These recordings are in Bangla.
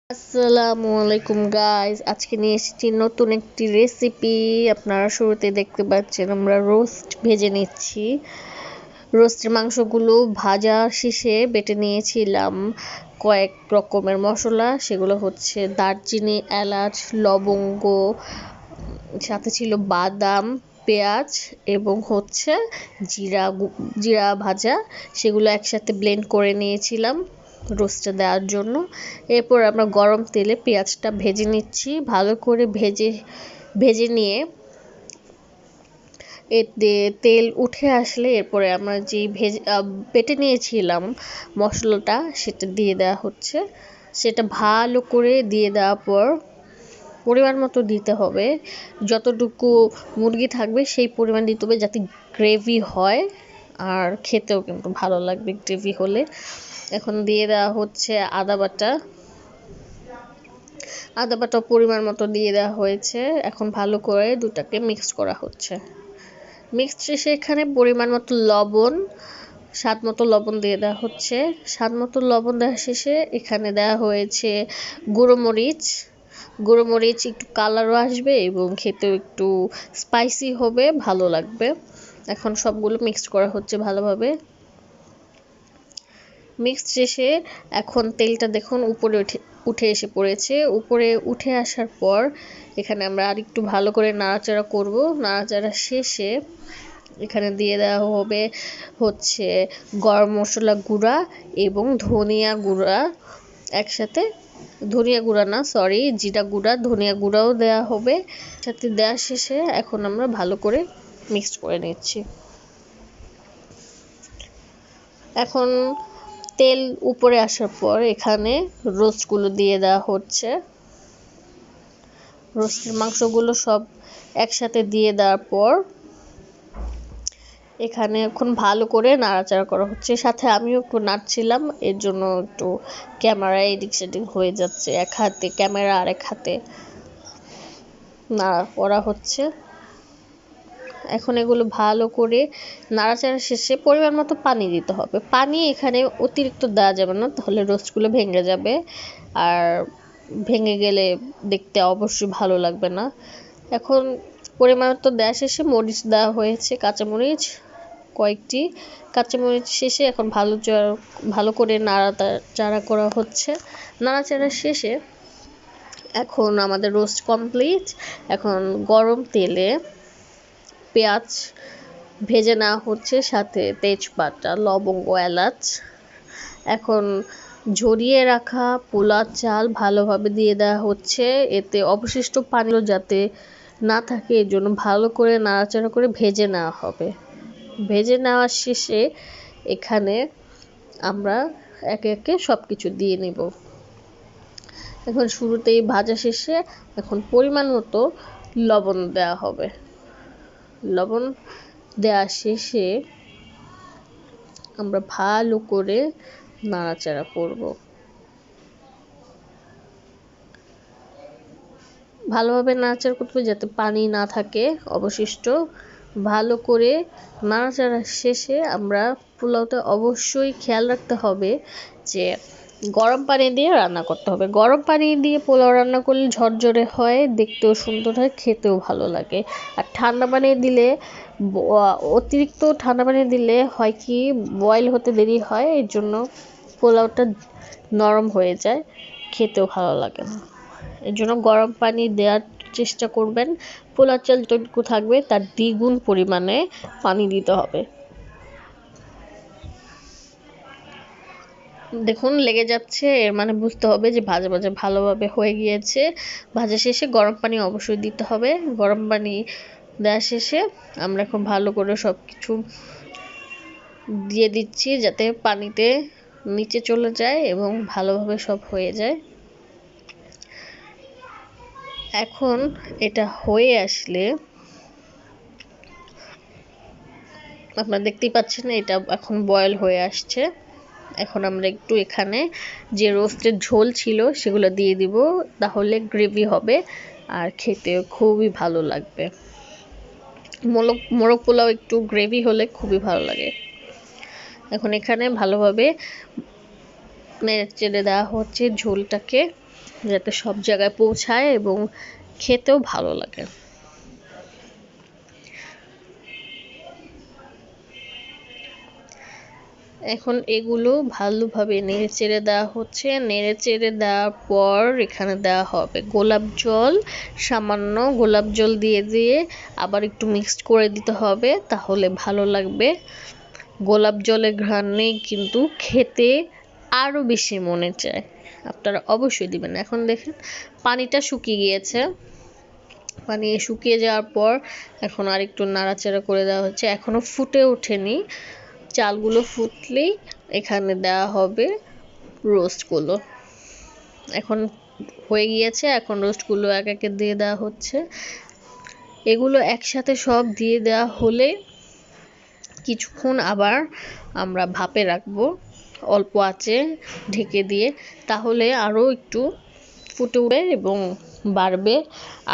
আসসালামু আলাইকুম গাইস, আজকে নিয়ে এসেছি নতুন একটি রেসিপি। আপনারা শুরুতে দেখতে পাচ্ছেন আমরা রোস্ট ভেজে নিচ্ছি। রোস্টের মাংসগুলো ভাজা শেষে বেটে নিয়েছিলাম কয়েক রকমের মশলা, সেগুলো হচ্ছে দারচিনি, এলাচ, লবঙ্গ, সাথে ছিল বাদাম, পেঁয়াজ এবং হচ্ছে জিরা ভাজা। সেগুলো একসাথে ব্লেন্ড করে নিয়েছিলাম রোস্টে দেওয়ার জন্য। এরপর আমরা গরম তেলে পেঁয়াজটা ভেজে নিচ্ছি, ভালো করে ভেজে নিয়ে এতে তেল উঠে আসলে এরপরে আমরা যেই বেটে নিয়েছিলাম মশলাটা সেটা দিয়ে দেওয়া হচ্ছে। সেটা ভালো করে দিয়ে দেওয়ার পর পরিমাণ মতো দিতে হবে, যতটুকু মুরগি থাকবে সেই পরিমাণ দিতে হবে, যাতে গ্রেভি হয় আর খেতেও কিন্তু ভালো লাগবে গ্রেভি হলে। এখন দিয়ে দেওয়া হচ্ছে আদা বাটা পরিমাণ মতো দিয়ে দেওয়া হয়েছে। এখন ভালো করে দুটাকে মিক্স করা হচ্ছে। মিক্স শেষে এখানে পরিমাণ মতো লবণ, স্বাদ মতো লবণ দিয়ে দেওয়া হচ্ছে। স্বাদ মতো লবণ দেওয়া শেষে এখানে দেওয়া হয়েছে গুঁড়ো মরিচ একটু কালারও আসবে এবং খেতেও একটু স্পাইসি হবে, ভালো লাগবে। এখন সবগুলো মিক্স করা হচ্ছে ভালোভাবে। মিক্স শেষে এখন তেলটা দেখুন উপরে উঠে এসে পড়েছে। উপরে উঠে আসার পর এখানে আমরা আরেকটু ভালো করে নাড়াচাড়া করব। নাড়াচাড়া শেষে এখানে দিয়ে দেওয়া হবে হচ্ছে গরম মশলা গুঁড়া এবং ধনিয়া গুঁড়া একসাথে। ধনিয়া গুঁড়া না, সরি, জিরা গুঁড়া, ধনিয়া গুঁড়াও দেওয়া হবে সাথে। দেওয়া শেষে এখন আমরা ভালো করে মিক্স করে নিচ্ছি। এখন তেল উপরে আসার পর এখানে রোস্টগুলো দিয়ে দেওয়া হচ্ছে। রোস্টের মাংসগুলো সব একসাথে দিয়ে দেওয়ার পর এখানে এখন ভালো করে নাড়াচাড়া করা হচ্ছে। সাথে আমিও একটু নাড়ছিলাম, এর জন্য একটু ক্যামেরা এদিক সেদিক হয়ে যাচ্ছে। এক হাতে ক্যামেরা আর এক হাতে নাড়া করা হচ্ছে। এখন এগুলো ভালো করে নাড়াচাড়া শেষে পরিমাণ মতো পানি দিতে হবে। পানি এখানে অতিরিক্ত দেওয়া যাবে না, তাহলে রোস্টগুলো ভেঙে যাবে, আর ভেঙে গেলে দেখতে অবশ্যই ভালো লাগবে না। এখন পরিমাণ মতো দেওয়া শেষে মরিচ দেওয়া হয়েছে, কাঁচামরিচ কয়েকটি। কাঁচামরিচ শেষে এখন ভালো করে নাড়াচাড়া করা হচ্ছে। নাড়াচাড়া শেষে এখন আমাদের রোস্ট কমপ্লিট। এখন গরম তেলে পেঁয়াজ ভেজে নেওয়া হচ্ছে, সাথে তেজপাতা, লবঙ্গ, এলাচ। এখন ঝরিয়ে রাখা পোলা চাল ভালোভাবে দিয়ে দেওয়া হচ্ছে। এতে অবশিষ্ট পানিও যাতে না থাকে এর জন্য ভালো করে নাড়াচাড়া করে ভেজে নেওয়া হবে। ভেজে নেওয়ার শেষে এখানে আমরা একে একে সব কিছু দিয়ে নিব। এখন শুরুতেই ভাজা শেষে এখন পরিমাণ মতো লবণ দেওয়া হবে। লবণ দেওয়া শেষে আমরা ভালো করে নাড়াচাড়া করব। ভালোভাবে নাড়াচাড়া করতে হবে যাতে পানি না থাকে অবশিষ্ট। ভালো করে নাড়াচাড়া শেষে আমরা পোলাওতে অবশ্যই খেয়াল রাখতে হবে যে গরম পানি দিয়ে রান্না করতে হবে। গরম পানি দিয়ে পোলাও রান্না করলে ঝরঝরে হয়, দেখতেও সুন্দর হয়, খেতেও ভালো লাগে। আর ঠান্ডা পানি দিলে অতিরিক্ত ঠান্ডা পানি দিলে হয় কি বয়েল হতে দেরি হয়, এর জন্য পোলাওটা নরম হয়ে যায়, খেতেও ভালো লাগে না। এর জন্য গরম পানি দেওয়ার চেষ্টা করবেন। পোলাও চাল যতটুকু থাকবে তার দ্বিগুণ পরিমাণে পানি দিতে হবে। দেখুন লেগে যাচ্ছে, এর মানে বুঝতে হবে যে ভাজা ভালোভাবে হয়ে গিয়েছে। ভাজা শেষে গরম পানি অবশ্যই দিতে হবে। গরম পানি দেওয়া শেষে আমরা এখন ভালো করে সব কিছু দিয়ে দিচ্ছি যাতে পানিতে নিচে চলে যায় এবং ভালোভাবে সব হয়ে যায়। এখন এটা হয়ে আসলে আপনারা দেখতেই পাচ্ছেন এটা এখন বয়েল হয়ে আসছে। এখন আমরা একটু এখানে যে রোস্টের ঝোল ছিল সেগুলো দিয়ে দিব, তাহলে গ্রেভি হবে আর খেতে খুবই ভালো লাগবে। মোরগ পোলাও একটু গ্রেভি হলে খুবই ভালো লাগে। এখন এখানে ভালোভাবে নেড়ে চেড়ে দেওয়া হচ্ছে ঝোলটাকে, যাতে সব জায়গায় পৌঁছায় এবং খেতেও ভালো লাগে। এখন এগুলো ভালোভাবে নেড়ে চেড়ে দেওয়া হচ্ছে। নেড়ে চেড়ে দেওয়ার পর এখানে দেওয়া হবে গোলাপ জল, সামান্য গোলাপ জল দিয়ে দিয়ে আবার একটু মিক্সড করে দিতে হবে, তাহলে ভালো লাগবে। গোলাপ জলের ঘ্রাণে কিন্তু খেতে আরও বেশি মনে চায়, আপনারা অবশ্যই দিবেন। এখন দেখেন পানিটা শুকিয়ে গিয়েছে। পানি শুকিয়ে যাওয়ার পর এখন আর একটু নাড়াচাড়া করে দেওয়া হচ্ছে। এখনও ফুটে ওঠেনি, চালগুলো ফুটলেই এখানে দেওয়া হবে রোস্টগুলো। এখন হয়ে গিয়েছে, এখন রোস্টগুলো এক একে দিয়ে দেওয়া হচ্ছে। এগুলো একসাথে সব দিয়ে দেওয়া হলে কিছুক্ষণ আবার আমরা ভাপে রাখবো অল্প আঁচে ঢেকে দিয়ে, তাহলে আরও একটু ফুটে উঠবে এবং বাড়বে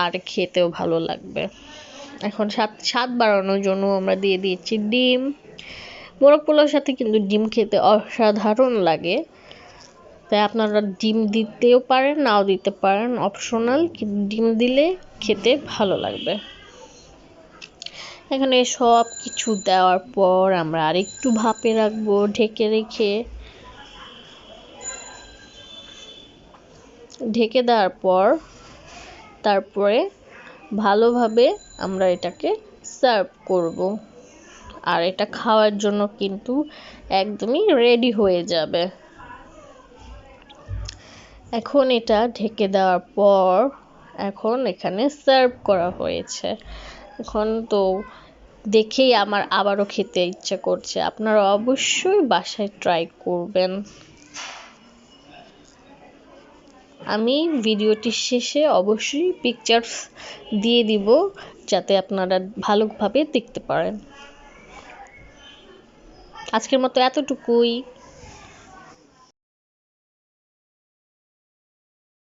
আর খেতেও ভালো লাগবে। এখন স্বাদ বাড়ানোর জন্য আমরা দিয়ে দিয়েছি ডিম। মোরগ পোলাওর সাথে কিন্তু ডিম খেতে অসাধারণ লাগে, তাই আপনারা ডিম দিতেও পারেন, নাও দিতে পারেন, অপশনাল, কিন্তু ডিম দিলে খেতে ভালো লাগবে। এখানে সব কিছু দেওয়ার পর আমরা আরেকটু ভাপে রাখবো ঢেকে রেখে। ঢেকে দেওয়ার পর তারপরে ভালোভাবে আমরা এটাকে সার্ভ করব, আর এটা খাওয়ার জন্য কিন্তু একদমই রেডি হয়ে যাবে। এখন এটা ঢেকে দেওয়ার পর এখন এখানে সার্ভ করা হয়েছে। এখন তো দেখেই আমার আবারও খেতে ইচ্ছা করছে। আপনারা অবশ্যই বাসায় ট্রাই করবেন। আমি ভিডিওটির শেষে অবশ্যই পিকচার্স দিয়ে দিব, যাতে আপনারা ভালোভাবে দেখতে পারেন। আজকের মতো এতটুকুই।